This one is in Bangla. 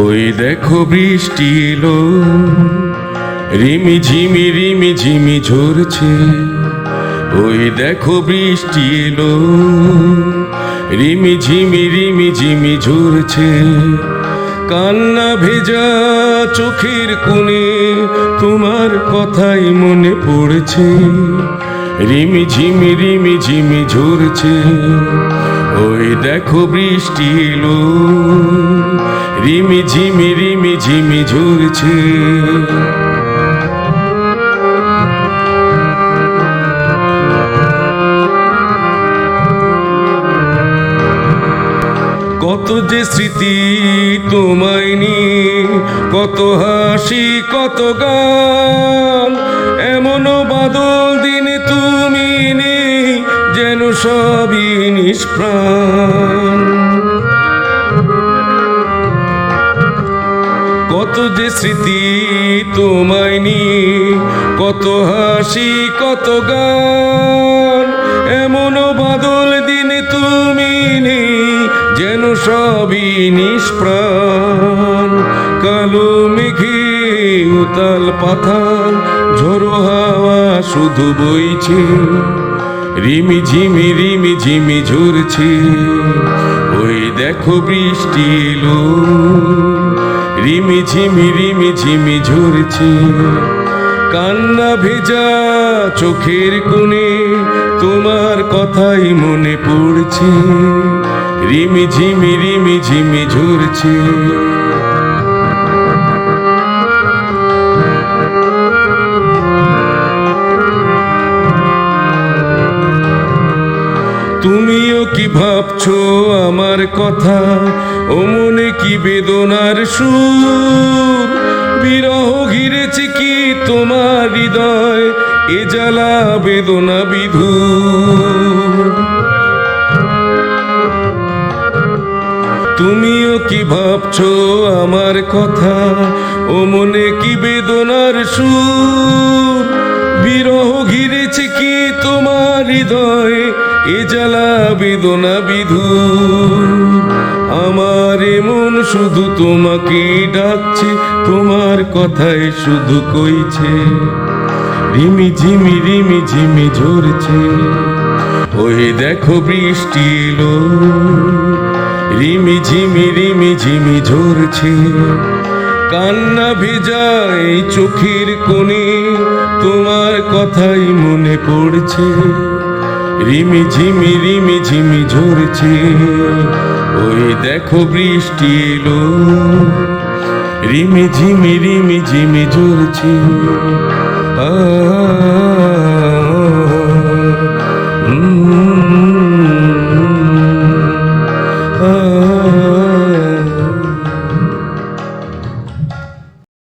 ওই দেখো বৃষ্টি এলো, রিমি ঝিমি ঝরছে। ওই দেখো বৃষ্টি এলো, রিমি ঝিমি ঝরছে। কান্না ভেজা চোখের কোণে তোমার কথাই মনে পড়ছে। রিমি ঝিমি ঝরছে। ওই দেখো বৃষ্টি এলো, রিমি ঝিমি ঝরছে। কত যে স্মৃতি তোমায় নিয়ে, কত হাসি কত গান। এমনও বাদল দিনে তুমি নেই, যেন সবই নিষ্প্রাণ। কত যে স্মৃতি তোমায় নিয়ে, কত হাসি কত গান। এমনও বাদল দিনে তুমি নেই, যেন সবই নিষ্প্রাণ। কালো মেঘে উতাল পাতাল, ঝোড়ো হাওয়া শুধু বইছে। রিমি ঝিমি ঝরছে। ওই দেখো বৃষ্টি এলো, রিমি ঝিমি ঝরছে। কান্না ভেজা চোখের কোণে তোমার কথাই মনে পড়ছে। রিমি ঝিমি ঝরছে। তুমিও কি ভাবছো আমার কথা, ও মনে কি বেদনার সুর। বিরহ ঘিরেছে কি তোমার হৃদয়, এ জ্বালা বেদনা বিধুর। তুমিও কি ভাবছো আমার কথা, ও মনে কি বেদনার সুর। বিরহ ঘিরেছে কি তোমার হৃদয়, এ জ্বালা বেদনা বিধুর। আমার মন শুধু তোমাকে ডাকছে, তোমার কথাই শুধু কইছে। রিমি ঝিমি ঝরছে। ওই দেখো বৃষ্টি এলো, রিমি ঝিমি ঝরছে। কান্না ভেজায় চোখের কোণে তোমার কথাই মনে পড়ছে। রিমি ঝিমি ঝরছে। ওই দেখো বৃষ্টি এলো, রিমি ঝিমি ঝরছে। আ